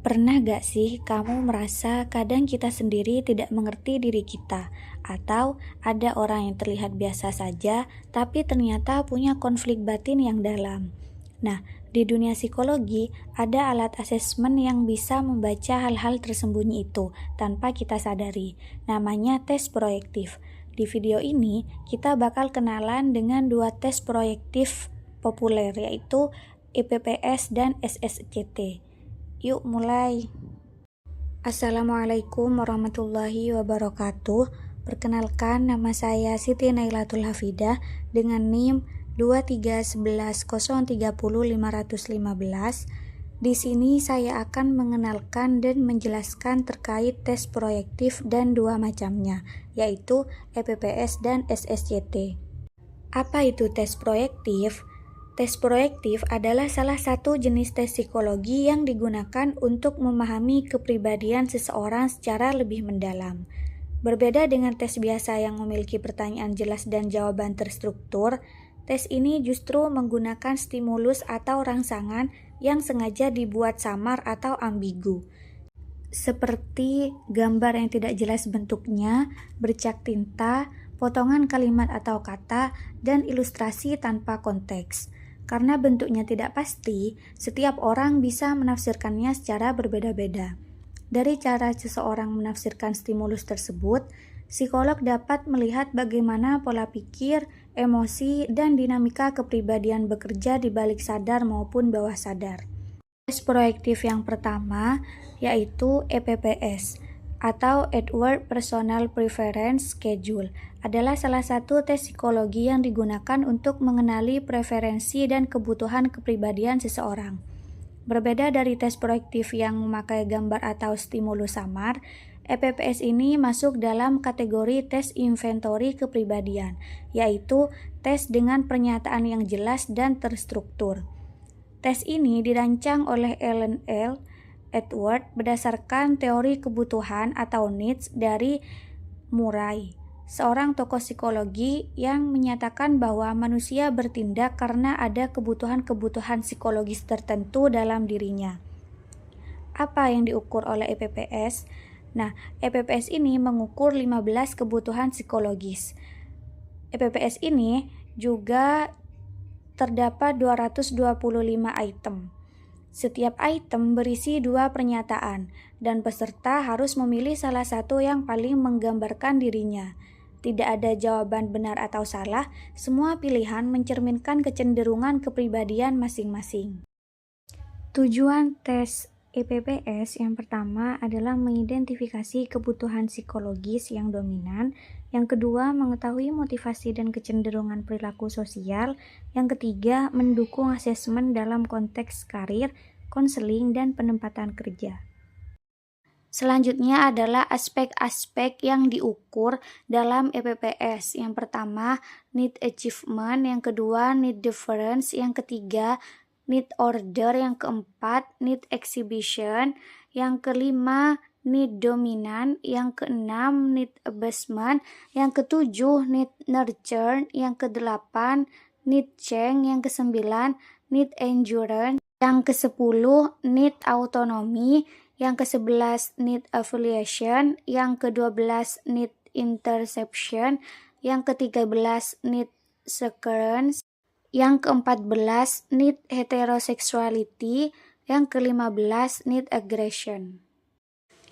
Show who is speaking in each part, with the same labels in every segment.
Speaker 1: Pernah gak sih kamu merasa kadang kita sendiri tidak mengerti diri kita, atau ada orang yang terlihat biasa saja, tapi ternyata punya konflik batin yang dalam? Nah, di dunia psikologi ada alat asesmen yang bisa membaca hal-hal tersembunyi itu tanpa kita sadari. Namanya tes proyektif. Di video ini, kita bakal kenalan dengan dua tes proyektif populer, yaitu EPPS dan SSCT. Yuk mulai. Assalamualaikum warahmatullahi wabarakatuh. Perkenalkan, nama saya Siti Nailatul Hafidah dengan NIM 23110300515. Di sini saya akan mengenalkan dan menjelaskan terkait tes proyektif dan dua macamnya, yaitu EPPS dan SSCT. Apa itu tes proyektif? Tes proyektif adalah salah satu jenis tes psikologi yang digunakan untuk memahami kepribadian seseorang secara lebih mendalam. Berbeda dengan tes biasa yang memiliki pertanyaan jelas dan jawaban terstruktur, tes ini justru menggunakan stimulus atau rangsangan yang sengaja dibuat samar atau ambigu. Seperti gambar yang tidak jelas bentuknya, bercak tinta, potongan kalimat atau kata, dan ilustrasi tanpa konteks. Karena bentuknya tidak pasti, setiap orang bisa menafsirkannya secara berbeda-beda. Dari cara seseorang menafsirkan stimulus tersebut, psikolog dapat melihat bagaimana pola pikir, emosi, dan dinamika kepribadian bekerja di balik sadar maupun bawah sadar. Tes proyektif yang pertama yaitu EPPS atau Edward Personal Preference Schedule adalah salah satu tes psikologi yang digunakan untuk mengenali preferensi dan kebutuhan kepribadian seseorang. Berbeda dari tes proyektif yang memakai gambar atau stimulus samar, EPPS ini masuk dalam kategori tes inventory kepribadian, yaitu tes dengan pernyataan yang jelas dan terstruktur. Tes ini dirancang oleh Ellen L. Edward berdasarkan teori kebutuhan atau needs dari Murray, seorang tokoh psikologi yang menyatakan bahwa manusia bertindak karena ada kebutuhan-kebutuhan psikologis tertentu dalam dirinya. Apa yang diukur oleh EPPS? Nah, EPPS ini mengukur 15 kebutuhan psikologis. EPPS ini juga terdapat 225 item. Setiap item berisi 2 pernyataan, dan peserta harus memilih salah satu yang paling menggambarkan dirinya. Tidak ada jawaban benar atau salah, semua pilihan mencerminkan kecenderungan kepribadian masing-masing. Tujuan tes EPPS yang pertama adalah mengidentifikasi kebutuhan psikologis yang dominan, yang kedua mengetahui motivasi dan kecenderungan perilaku sosial, yang ketiga mendukung asesmen dalam konteks karir, konseling, dan penempatan kerja. Selanjutnya adalah aspek-aspek yang diukur dalam EPPS. Yang pertama, need achievement, yang kedua need difference, yang ketiga need order, yang keempat need exhibition, yang kelima need dominant, yang keenam need abasement, yang ketujuh need nurture, yang kedelapan need change, yang kesembilan need endurance, yang kesepuluh need autonomy, yang ke-11 need affiliation, yang ke-12 need interception, yang ke-13 need securance, yang ke-14 need heterosexuality, yang ke-15 need aggression.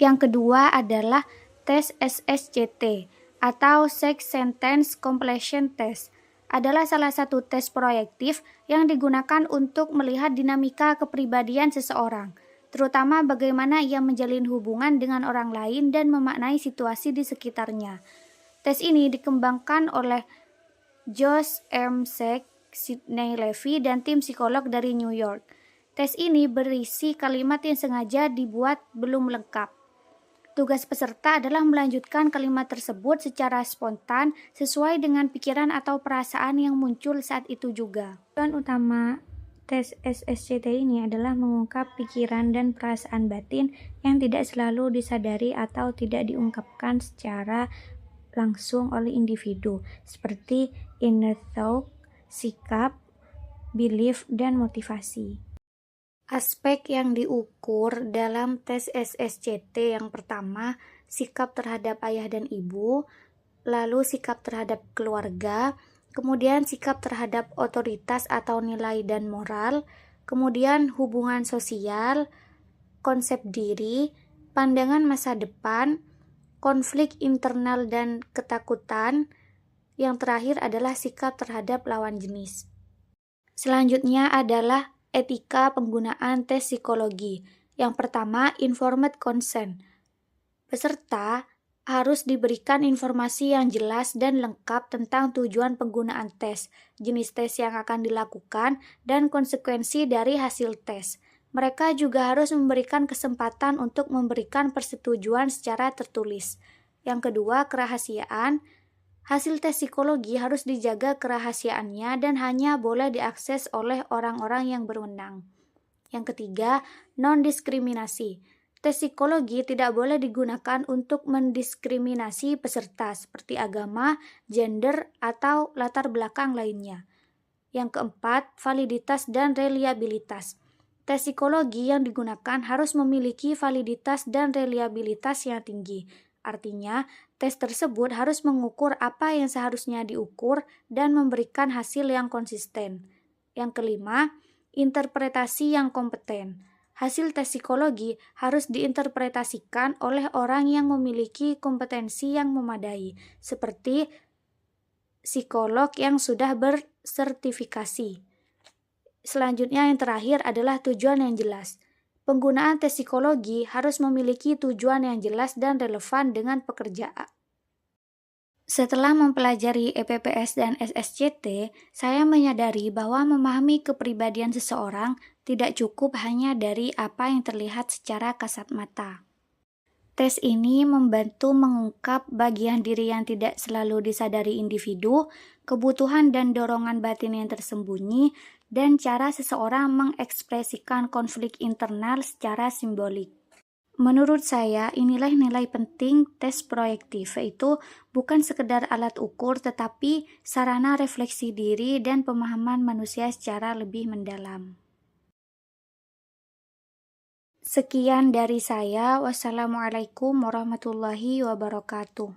Speaker 1: Yang kedua adalah tes SSCT atau Sex Sentence Completion Test. Adalah salah satu tes proyektif yang digunakan untuk melihat dinamika kepribadian seseorang, terutama bagaimana ia menjalin hubungan dengan orang lain dan memaknai situasi di sekitarnya. Tes ini dikembangkan oleh Josh M. Sack, Sidney Levy, dan tim psikolog dari New York. Tes ini berisi kalimat yang sengaja dibuat belum lengkap. Tugas peserta adalah melanjutkan kalimat tersebut secara spontan sesuai dengan pikiran atau perasaan yang muncul saat itu juga. Tujuan utama tes SSCT ini adalah mengungkap pikiran dan perasaan batin yang tidak selalu disadari atau tidak diungkapkan secara langsung oleh individu, seperti inner thought, sikap, belief, dan motivasi. Aspek yang diukur dalam tes SSCT yang pertama, sikap terhadap ayah dan ibu, lalu sikap terhadap keluarga, kemudian sikap terhadap otoritas atau nilai dan moral, kemudian hubungan sosial, konsep diri, pandangan masa depan, konflik internal dan ketakutan. Yang terakhir adalah sikap terhadap lawan jenis. Selanjutnya adalah etika penggunaan tes psikologi. Yang pertama, informed consent. Peserta harus diberikan informasi yang jelas dan lengkap tentang tujuan penggunaan tes, jenis tes yang akan dilakukan, dan konsekuensi dari hasil tes. Mereka juga harus memberikan kesempatan untuk memberikan persetujuan secara tertulis. Yang kedua, kerahasiaan. Hasil tes psikologi harus dijaga kerahasiaannya dan hanya boleh diakses oleh orang-orang yang berwenang. Yang ketiga, non-diskriminasi. Tes psikologi tidak boleh digunakan untuk mendiskriminasi peserta seperti agama, gender, atau latar belakang lainnya. Yang keempat, validitas dan reliabilitas. Tes psikologi yang digunakan harus memiliki validitas dan reliabilitas yang tinggi. Artinya, tes tersebut harus mengukur apa yang seharusnya diukur dan memberikan hasil yang konsisten. Yang kelima, interpretasi yang kompeten. Hasil tes psikologi harus diinterpretasikan oleh orang yang memiliki kompetensi yang memadai, seperti psikolog yang sudah bersertifikasi. Selanjutnya yang terakhir adalah tujuan yang jelas. Penggunaan tes psikologi harus memiliki tujuan yang jelas dan relevan dengan pekerjaan. Setelah mempelajari EPPS dan SSCT, saya menyadari bahwa memahami kepribadian seseorang tidak cukup hanya dari apa yang terlihat secara kasat mata. Tes ini membantu mengungkap bagian diri yang tidak selalu disadari individu, kebutuhan dan dorongan batin yang tersembunyi, dan cara seseorang mengekspresikan konflik internal secara simbolik. Menurut saya, inilah nilai penting tes proyektif, yaitu bukan sekedar alat ukur, tetapi sarana refleksi diri dan pemahaman manusia secara lebih mendalam. Sekian dari saya. Wassalamualaikum warahmatullahi wabarakatuh.